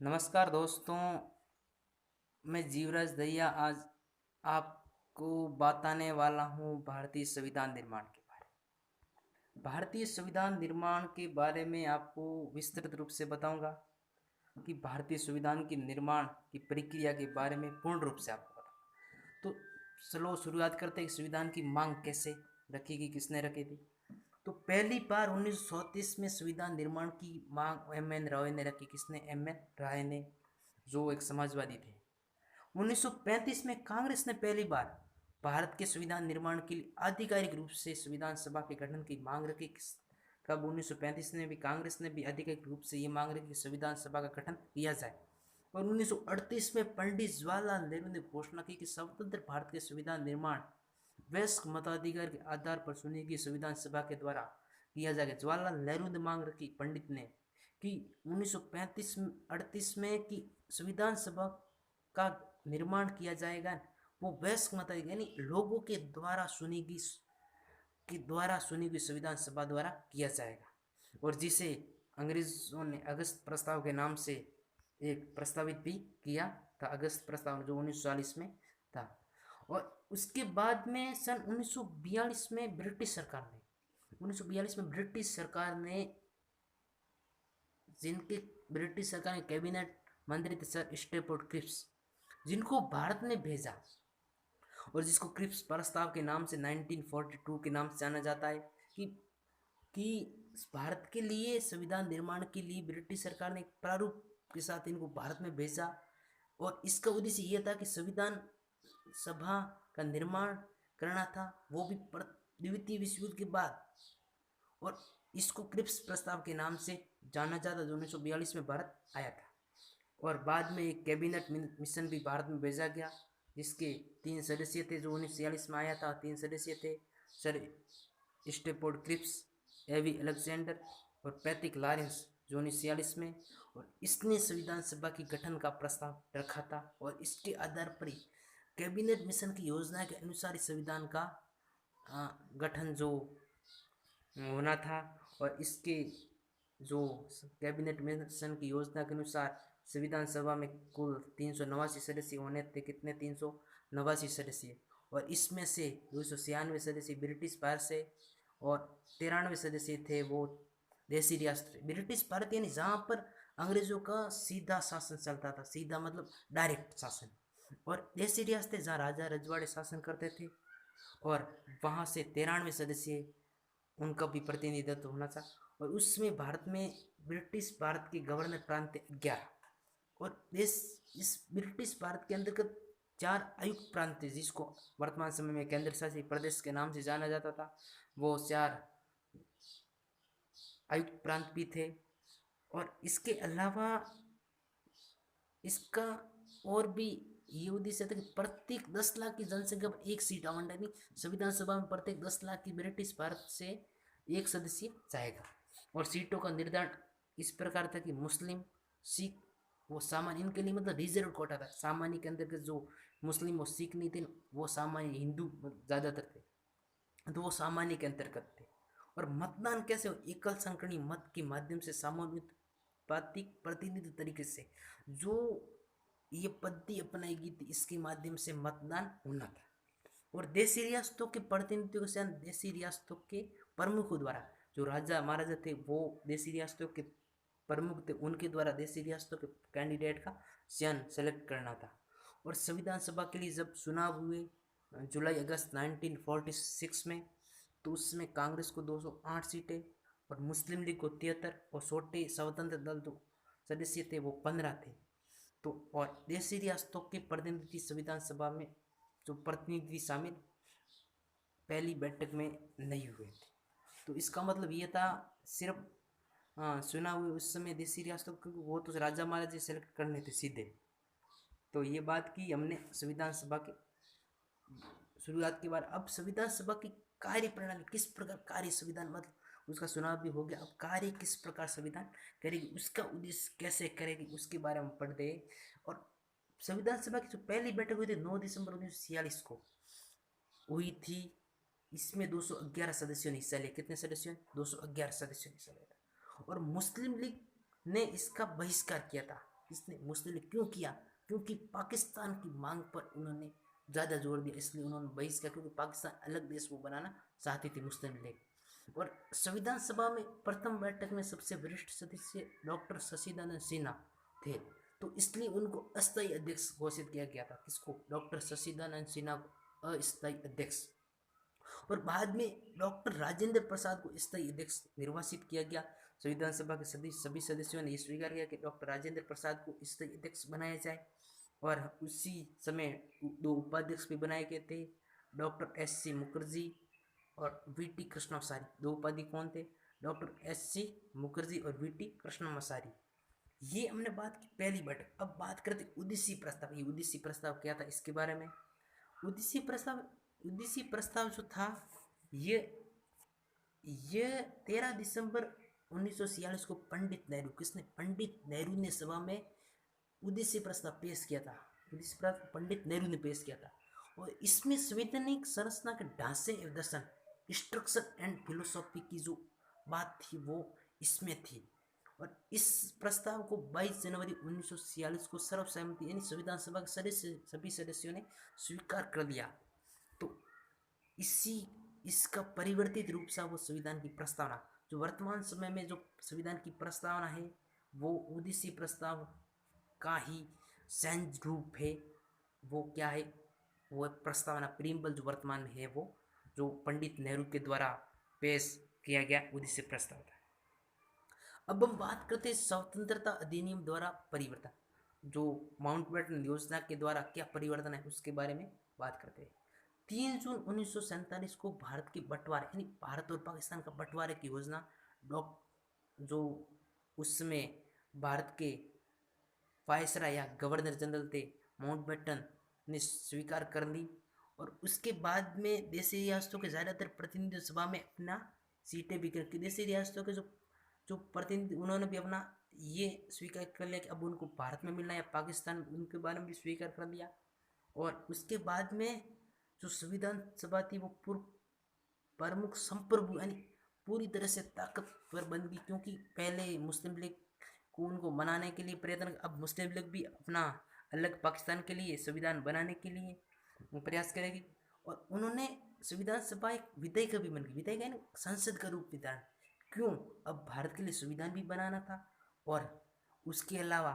नमस्कार दोस्तों, मैं जीवराज दहिया आज आपको बताने वाला हूँ भारतीय संविधान निर्माण के बारे में। भारतीय संविधान निर्माण के बारे में आपको विस्तृत रूप से बताऊंगा कि भारतीय संविधान के निर्माण की प्रक्रिया के बारे में पूर्ण रूप से आपको बताऊंगा। तो चलो शुरुआत करते हैं। संविधान की मांग कैसे रखी गई, किसने रखी थी? तो पहली बार 1934 में संविधान निर्माण की मांग एम एन रॉय ने रखी। किसने? एम एन रॉय ने, जो एक समाजवादी थे। 1935 में कांग्रेस ने पहली बार भारत के संविधान निर्माण के लिए आधिकारिक रूप से संविधान सभा के गठन की मांग रखी। कब? 1935 में भी कांग्रेस ने भी आधिकारिक रूप से ये मांग रखी कि संविधान सभा का गठन किया जाए। और 1938 में पंडित जवाहरलाल नेहरू ने घोषणा की कि स्वतंत्र भारत के संविधान निर्माण वयस्क मताधिकार के आधार पर चुनी गई संविधान सभा के द्वारा किया जाएगा। जवाहरलाल नेहरू ने मांग रखी, पंडित ने, कि 1935-38 में कि संविधान सभा का निर्माण किया जाएगा वो वयस्क मताधिकार यानी लोगों के द्वारा सुनी गई संविधान सभा द्वारा किया जाएगा। और जिसे अंग्रेजों ने अगस्त प्रस्ताव के नाम से एक प्रस्तावित भी किया था। अगस्त प्रस्ताव जो 1940 में था। और उसके बाद में सन 1942 में ब्रिटिश सरकार ने जिनके ब्रिटिश सरकार के कैबिनेट मंत्री थे सर स्टेफोर्ड क्रिप्स, जिनको भारत ने भेजा और जिसको क्रिप्स प्रस्ताव के नाम से 1942 के नाम से जाना जाता है कि कि भारत के लिए संविधान निर्माण के लिए ब्रिटिश सरकार ने एक प्रारूप के साथ इनको भारत में भेजा। और इसका उद्देश्य यह था कि संविधान सभा का निर्माण करना था, वो भी द्वितीय विश्व युद्ध के बाद। और इसको क्रिप्स प्रस्ताव के नाम से जाना जाता, जो 1942 में भारत आया था। और बाद में एक कैबिनेट मिशन भी भारत में भेजा गया, जिसके 3 सदस्य थे। जो 1946 में आया था, 3 सदस्य थे, सर स्टेफोर्ड क्रिप्स, एवी अलेक्जेंडर और पैट्रिक लॉरेंस, जो 1946 में। और इसने संविधान सभा की गठन का प्रस्ताव रखा था। और इसके आधार पर ही कैबिनेट मिशन की योजना के अनुसार संविधान का गठन जो होना था। और इसके जो कैबिनेट मिशन की योजना के अनुसार संविधान सभा में कुल 389 सदस्य होने थे। कितने? 389 सदस्य। और इसमें से 296 सदस्य ब्रिटिश भारत से और 93 सदस्य थे वो देसी रियासत। ब्रिटिश भारत यानी जहाँ पर अंग्रेजों का सीधा शासन चलता था, सीधा मतलब डायरेक्ट शासन। और देसी रियासतें जहाँ राजा रजवाड़े शासन करते थे। और वहाँ से 93 सदस्य, उनका भी प्रतिनिधित्व होना था। और उसमें भारत में ब्रिटिश भारत के गवर्नर प्रांत 11। और इस ब्रिटिश भारत के अंतर्गत 4 आयुक्त प्रांत थे, जिसको वर्तमान समय में केंद्र शासित प्रदेश के नाम से जाना जाता था। वो 4 आयुक्त प्रांत भी थे। और इसके अलावा इसका और भी ये उद्देश्य था कि प्रत्येक 10 लाख की जनसंख्या पर एक सीट आवंटन। संविधान सभा में प्रत्येक 10 लाख की ब्रिटिश भारत से एक सदस्य जाएगा। और सीटों का निर्धारण इस प्रकार था कि मुस्लिम, सिख, वो सामान्य, इनके लिए मतलब रिजर्व कोटा था। सामान्य के अंतर्गत जो मुस्लिम और सिख नहीं थे, वो सामान्य हिंदू ज़्यादातर थे, तो वो सामान्य के अंतर्गत थे। और मतदान कैसे हो? एकल संक्रमणी मत के माध्यम से समानुपातिक प्रतिनिधि तरीके से जो ये पद्धति अपनाई गई थी, इसके माध्यम से मतदान होना था। और देशी रियासतों के प्रतिनिधित्व के साथ देशी रियासतों के प्रमुखों द्वारा, जो राजा महाराजा थे वो देशी रियासतों के प्रमुख थे, उनके द्वारा देशी रियासतों के कैंडिडेट का चयन सेलेक्ट करना था। और संविधान सभा के लिए जब चुनाव हुए जुलाई अगस्त 1946 में, तो उसमें कांग्रेस को 208 सीटें और मुस्लिम लीग को 73 और छोटे स्वतंत्र दल जो सदस्य थे वो 15 थे। तो और देशी रियासतों के प्रतिनिधि संविधान सभा में जो प्रतिनिधि शामिल पहली बैठक में नहीं हुए थे। तो इसका मतलब ये था सिर्फ चुनाव हुए उस समय देशी रियासतों, क्योंकि वो तो राजा महाराजा सेलेक्ट करने थे सीधे। तो ये बात की हमने संविधान सभा के शुरुआत के बाद। अब संविधान सभा की कार्य प्रणाली, किस प्रकार कार्य संविधान, मतलब उसका चुनाव भी हो गया, अब कार्य किस प्रकार संविधान करेगी, उसका उद्देश्य कैसे करेगी, उसके बारे में पढ़ते हैं। और संविधान सभा की जो पहली बैठक हुई थी 9 दिसंबर 1946 को हुई थी। इसमें 211 सदस्यों ने हिस्सा लिया। कितने सदस्यों? 211 सदस्यों ने हिस्सा लिया। और मुस्लिम लीग ने इसका बहिष्कार किया था। किसने? मुस्लिम लीग। क्यों किया? क्योंकि पाकिस्तान की मांग पर उन्होंने ज़्यादा जोर दिया, इसलिए उन्होंने बहिष्कार, क्योंकि पाकिस्तान अलग देश वो बनाना चाहती थी मुस्लिम लीग। और संविधान सभा में प्रथम बैठक में सबसे वरिष्ठ सदस्य डॉक्टर शशिदानंद सिन्हा थे, तो इसलिए उनको अस्थायी अध्यक्ष घोषित किया गया था। किसको? डॉक्टर शशिदानंद सिन्हा को अस्थायी अध्यक्ष। और बाद में डॉक्टर राजेंद्र प्रसाद को स्थायी अध्यक्ष निर्वाचित किया गया। संविधान सभा के सभी सदस्यों ने स्वीकार किया कि डॉक्टर राजेंद्र प्रसाद को स्थायी अध्यक्ष बनाया जाए। और उसी समय 2 उपाध्यक्ष भी बनाए गए थे, डॉक्टर एस.सी. मुखर्जी और वी.टी. कृष्णमाचारी। 2 उपाधि कौन थे? Doctor SC. मुखर्जी और वी.टी. कृष्णमाचारी। ये हमने बात की पहली बैठक। अब बात करते उद्देश्य प्रस्ताव। ये उद्देश्य प्रस्ताव क्या था, इसके बारे में। उद्देश्य प्रस्ताव जो था, ये 13 दिसंबर 1946 को पंडित नेहरू, किसने? पंडित नेहरू ने सभा में उद्देश्य प्रस्ताव पेश किया था। उद्देश्य प्रस्ताव पंडित नेहरू ने पेश किया था। और इसमें संवैधानिक संरचना के ढांचे एवं दर्शन, स्ट्रक्चर एंड फिलोसॉफी की जो बात थी वो इसमें थी। और इस प्रस्ताव को 22 जनवरी 1946 को सर्वसम्मति यानी संविधान सभा के सभी सदस्यों ने स्वीकार कर लिया। तो इसका परिवर्तित रूप सा वो संविधान की प्रस्तावना, जो वर्तमान समय में जो संविधान की प्रस्तावना है वो उद्देश्य प्रस्ताव का ही संयुक्त रूप है। वो क्या है? वो प्रस्तावना प्रीम्बल जो वर्तमान में है, वो जो पंडित नेहरू के द्वारा पेश किया गया उद्देश्य प्रस्ताव था। अब हम बात करते हैं स्वतंत्रता अधिनियम द्वारा परिवर्तन, जो माउंटबेटन योजना के द्वारा क्या परिवर्तन है उसके बारे में बात करते हैं। 3 जून 1947 को भारत के बंटवारे यानी भारत और पाकिस्तान का बंटवारे की योजना जो उसमें भारत के वायसराय या गवर्नर जनरल थे माउंटबेटन ने स्वीकार कर ली। और उसके बाद में देशी रियासतों के ज़्यादातर प्रतिनिधि सभा में अपना सीटें भी कर, देशी रियासतों के जो प्रतिनिधि उन्होंने भी अपना ये स्वीकार कर लिया कि अब उनको भारत में मिलना है या पाकिस्तान, उनके बारे में भी स्वीकार कर लिया। और उसके बाद में जो संविधान सभा थी वो पूर्व प्रमुख संप्रभु यानी पूरी तरह से ताकतवर बन गई, क्योंकि पहले मुस्लिम लीग को उनको मनाने के लिए प्रयत्न, अब मुस्लिम लीग भी अपना अलग पाकिस्तान के लिए संविधान बनाने के लिए प्रयास करेगी। और उन्होंने संविधान सभा एक विधेयक भी बन गई। विधेयक यानी संसद का रूप विधान। क्यों? अब भारत के लिए संविधान भी बनाना था और उसके अलावा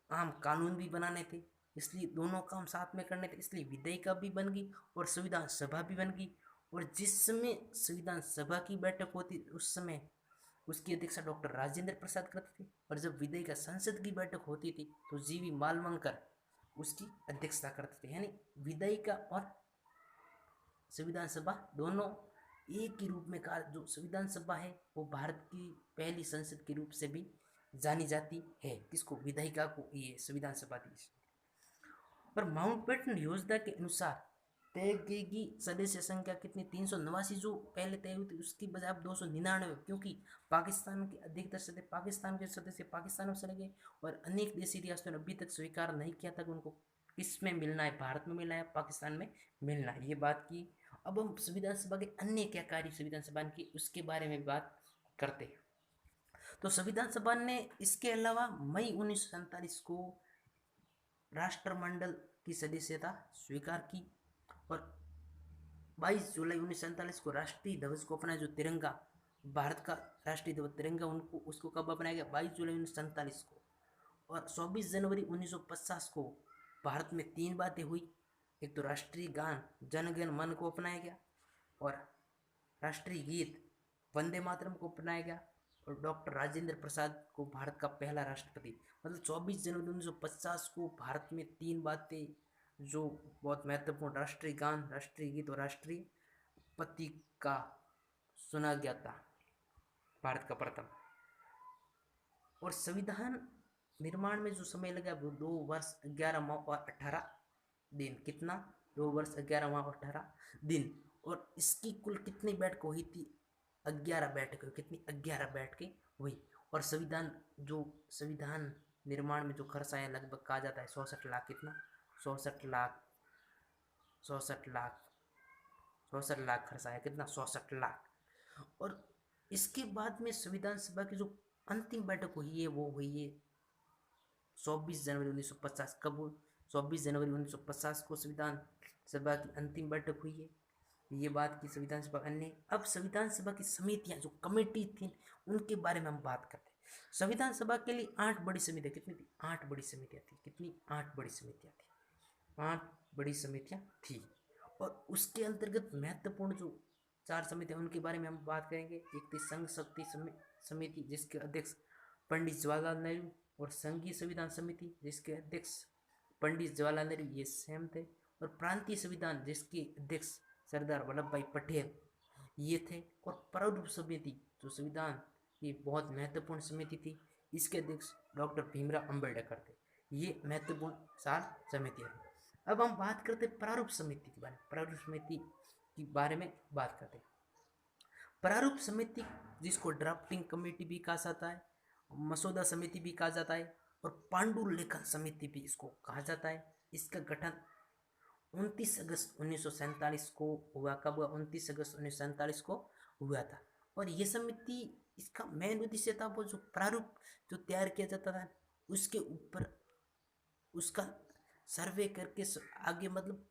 आम कानून भी बनाने थे, इसलिए दोनों काम साथ में करने थे, इसलिए विधेयिका भी बन गई और संविधान सभा भी बन गई। और जिस समय संविधान सभा की बैठक होती उस समय उसकी अध्यक्षता डॉक्टर राजेंद्र प्रसाद करते थे, और जब विधेयिका संसद की बैठक होती थी तो जीवी मालवंकर उसकी अध्यक्षता करते थे। यानी विधेयिका और संविधान सभा दोनों एक ही रूप में कार्य। जो संविधान सभा है वो भारत की पहली संसद के रूप से भी जानी जाती है। किसको? विधायिका को ये संविधान सभा थी। और माउंटबेटन योजना के अनुसार तय की सदस्य संख्या कितनी? 389 जो पहले तय हुई थी उसकी बजाय अब 299, क्योंकि पाकिस्तान के अधिकतर सदस्य पाकिस्तान में चले गए और अनेक देशी रियासतों ने अभी तक स्वीकार नहीं किया था कि उनको किस में मिलना है, भारत में मिलना है, पाकिस्तान में मिलना है, ये बात की। अब हम संविधान सभा के अन्य क्या कार्य संविधान सभा की उसके बारे में बात करते हैं। तो संविधान सभा ने इसके अलावा मई 1947 को राष्ट्रमंडल की सदस्यता स्वीकार की और 22 जुलाई 1947 को राष्ट्रीय ध्वज को अपना जो तिरंगा, भारत का राष्ट्रीय ध्वज तिरंगा, उनको उसको कब अपनाया गया? 22 जुलाई 1947 को। और 24 जनवरी 1950 को भारत में 3 बातें हुई। एक तो राष्ट्रीय गान जन गण मन को अपनाया गया और राष्ट्रीय गीत वंदे मातरम को अपनाया गया और डॉक्टर राजेंद्र प्रसाद को भारत का पहला राष्ट्रपति। मतलब 24 जनवरी 1950 को भारत में 3 बातें जो बहुत महत्वपूर्ण, राष्ट्रीय गान, राष्ट्रीय गीत और राष्ट्रीय पत्रिका सुना गया था, भारत का प्रथम। और संविधान निर्माण में जो समय लगा वो 2 वर्ष 11 माह और 18 दिन। कितना? 2 वर्ष 11 माह और 18 दिन। और इसकी कुल कितनी बैठक हुई थी? 11 बैठकें। कितनी? 11 बैठकें हुई। और संविधान निर्माण में जो खर्च आया लगभग कहा जाता है 66 लाख। कितना? 66 लाख खर्च आया। कितना? 66 लाख। और इसके बाद में संविधान सभा की जो अंतिम बैठक हुई है वो हुई है 24 जनवरी 1950 कब 24 जनवरी 1950 को संविधान सभा की अंतिम बैठक हुई है। ये बात की संविधान सभा अन्य। अब संविधान सभा की समितियां जो कमेटी थी उनके बारे में हम बात करते हैं। संविधान सभा के लिए 8 बड़ी समितियां कितनी थी? 8 बड़ी समितियां थी। कितनी? 8 बड़ी समितियां थी। 8 बड़ी समितियां थी। और उसके अंतर्गत महत्वपूर्ण जो 4 समितियां उनके बारे में हम बात करेंगे। एक थी संघ शक्ति समिति जिसके अध्यक्ष पंडित जवाहरलाल नेहरू, और संघीय संविधान समिति जिसके अध्यक्ष पंडित जवाहरलाल नेहरू ये सेम थे, और प्रांतीय संविधान जिसके अध्यक्ष सरदार वल्लभ भाई पटेल ये थे, और प्रारूप समिति जो संविधान की बहुत महत्वपूर्ण समिति थी इसके अध्यक्ष डॉक्टर भीमराव अंबेडकर थे। ये महत्वपूर्ण 4 समितियां थी। अब हम बात करते प्रारूप समिति के बारे में। प्रारूप समिति के बारे में बात करते हैं। प्रारूप समिति जिसको ड्राफ्टिंग कमेटी भी कहा जाता है, मसौदा समिति भी कहा जाता है, और पांडुलेखन समिति भी इसको कहा जाता है। इसका गठन 29 अगस्त 1947 को हुआ। कब हुआ? 29 अगस्त 1947 को हुआ था। और ये समिति इसका मेन उद्देश्य था वो जो प्रारूप जो तैयार किया जाता था उसके ऊपर उसका सर्वे करके आगे मतलब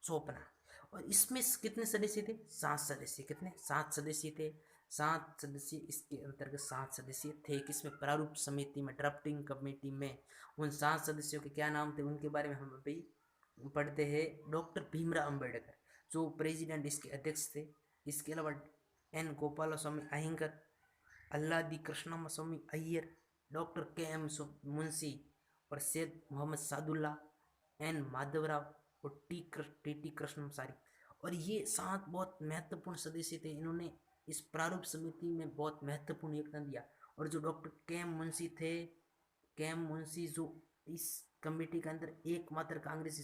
सौंपना। और इसमें कितने सदस्य थे? 7 सदस्य। कितने? 7 सदस्य थे। 7 सदस्य इसके अंतर्गत 7 सदस्य थे। किसमें? प्रारूप समिति में, ड्राफ्टिंग कमेटी में। उन 7 सदस्यों के क्या नाम थे उनके बारे में हम अभी पढ़ते हैं। डॉक्टर भीमराव अंबेडकर जो प्रेसिडेंट इसके अध्यक्ष थे। इसके अलावा एन गोपाल स्वामी अयंगर, अल्लादी कृष्णम स्वामी अय्यर, डॉक्टर के एम मुंशी, और सैयद मोहम्मद सादुल्ला, एन माधवराव, और टी कृष्णमचारी। और ये 7 बहुत महत्वपूर्ण सदस्य थे। इन्होंने इस प्रारूप समिति में बहुत महत्वपूर्ण योगदान दिया। और जो डॉक्टर के एम मुंशी थे, के एम मुंशी जो इस कमेटी के अंदर एकमात्र कांग्रेसी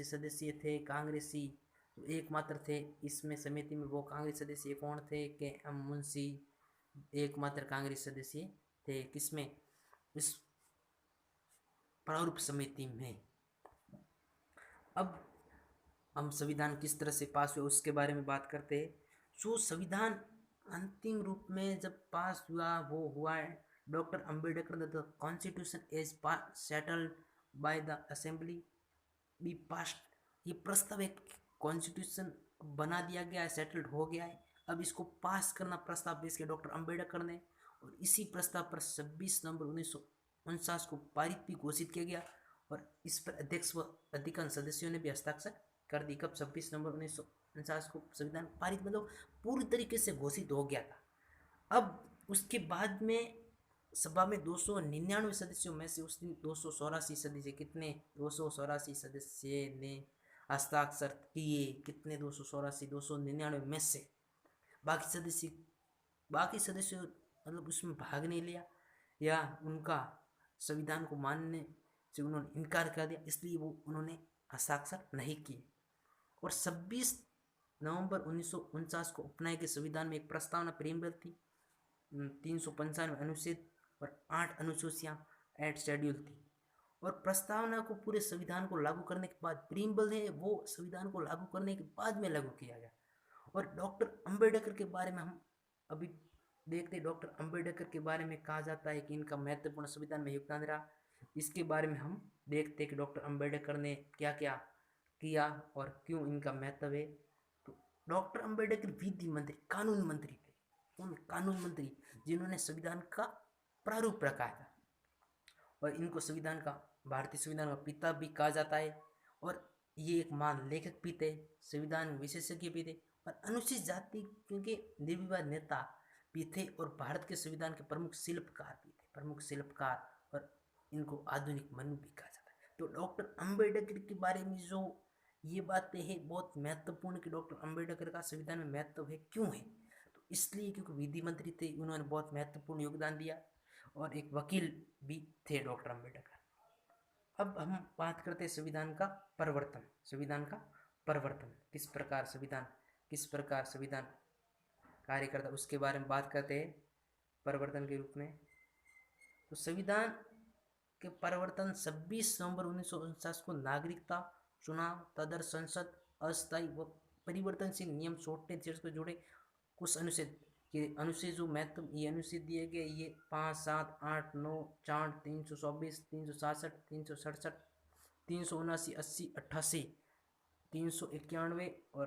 सदस्य थे। कांग्रेसी एकमात्र थे इसमें समिति में। वो कांग्रेस सदस्य कौन थे? के एम मुंशी एकमात्र कांग्रेस सदस्य थे। किसमें? इस प्रारूप समिति में। अब हम संविधान किस तरह से पास हुआ उसके बारे में बात करते हैं। जो संविधान अंतिम रूप में जब पास हुआ वो हुआ है doctor Ambedkar the constitution as settled by the assembly be passed. ये प्रस्ताव एक कॉन्स्टिट्यूशन बना दिया गया है, सेटल्ड हो गया है। अब इसको पास करना प्रस्ताव पेश किया डॉक्टर अंबेडकर ने, और इसी प्रस्ताव पर 26 नवंबर 1949 को पारित भी घोषित किया गया। और इस पर अध्यक्ष व अधिकांश सदस्यों ने भी हस्ताक्षर कर दी। कब? 26 नवंबर 1949 को संविधान पारित मतलब पूरी तरीके से घोषित हो गया था। अब उसके बाद में सभा में 299 सदस्यों में से उस दिन 284 सदस्य, कितने? 284 सदस्य ने हस्ताक्षर किए। कितने? 284। 299 में से बाकी सदस्यों मतलब उसमें भाग नहीं लिया, या उनका संविधान को मानने से उन्होंने इनकार कर दिया, इसलिए वो उन्होंने हस्ताक्षर नहीं किए। और 26 नवंबर 1949 को अपनाए गए संविधान में एक प्रस्तावना प्रीम्बल थी। 395 अनुच्छेद और 8 अनुसूचियां एड शेड्यूल थी। और प्रस्तावना को पूरे संविधान को लागू करने के बाद, प्रीम्बल है वो संविधान को लागू करने के बाद में लागू किया गया। और डॉक्टर अंबेडकर के बारे में हम अभी देखते हैं। डॉक्टर अंबेडकर के बारे में कहा जाता है कि इनका महत्वपूर्ण संविधान में योगदान रहा। इसके बारे में हम देखते हैं कि डॉक्टर अंबेडकर ने क्या क्या किया और क्यों इनका महत्व है। तो डॉक्टर अंबेडकर विधि मंत्री, कानून मंत्री थे। उन कानून मंत्री जिन्होंने संविधान का प्रारूप रखा था, और इनको संविधान का, भारतीय संविधान का पिता भी कहा जाता है। और ये एक महान लेखक भी थे, संविधान विशेषज्ञ भी थे, और अनुसूचित जाति के निर्विवाद नेता भी थे, और भारत के संविधान के प्रमुख शिल्पकार भी थे, प्रमुख शिल्पकार। और इनको आधुनिक मनु भी कहा जाता है। तो डॉक्टर अंबेडकर के बारे में जो ये बातें हैं बहुत महत्वपूर्ण कि डॉक्टर अंबेडकर का संविधान में महत्व है। क्यों है? तो इसलिए क्योंकि विधि मंत्री थे, उन्होंने बहुत महत्वपूर्ण योगदान दिया, और एक वकील भी थे डॉक्टर अंबेडकर। अब हम बात करते हैं संविधान का परिवर्तन। संविधान का परिवर्तन किस प्रकार संविधान कार्य करता उसके बारे में बात करते हैं परिवर्तन के रूप में। तो संविधान के परिवर्तन 26 नवंबर 1949 को नागरिकता, चुनाव, तदर संसद, अस्थायी व परिवर्तनशील नियम छोड़ने से जुड़े कुछ अनुच्छेद कि अनुच्छेद जो महत्व ये अनुच्छेद दिए गए ये 5, 7, 8, 9, 4, 324, 367, 367, 379, 80, 88, 391 और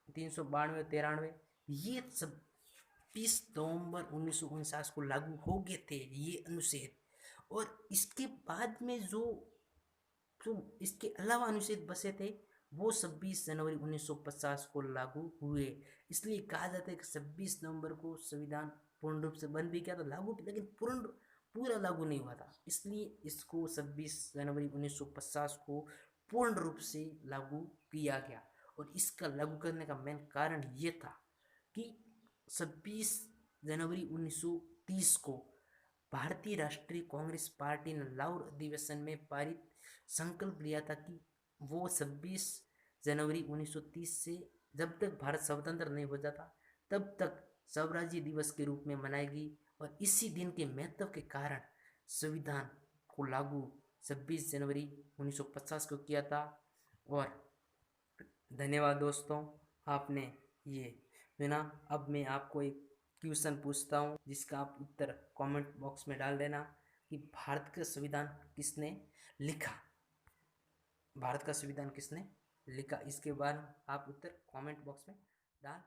392, 93 ये 26 नवंबर 1949 को लागू हो गए थे ये अनुच्छेद। और इसके बाद में जो इसके अलावा अनुच्छेद बसे थे वो 26 जनवरी 1950 को लागू हुए। इसलिए कहा जाता है कि 26 नवंबर को संविधान पूर्ण रूप से बन भी गया था, लागू, लेकिन पूरा लागू नहीं हुआ था। इसलिए इसको 26 जनवरी 1950 को पूर्ण रूप से लागू किया गया। और इसका लागू करने का मेन कारण ये था कि 26 जनवरी 1930 को भारतीय राष्ट्रीय कांग्रेस पार्टी ने लाहौर अधिवेशन में पारित संकल्प लिया था कि वो 26 जनवरी 1930 से जब तक भारत स्वतंत्र नहीं हो जाता तब तक स्वराज्य दिवस के रूप में मनाएगी। और इसी दिन के महत्व के कारण संविधान को लागू 26 जनवरी 1950 को किया था। और धन्यवाद दोस्तों, आपने ये सुना। अब मैं आपको एक क्वेश्चन पूछता हूँ जिसका आप उत्तर कमेंट बॉक्स में डाल देना कि भारत का संविधान किसने लिखा। भारत का संविधान किसने लिखा, इसके बाद आप उत्तर कमेंट बॉक्स में डाल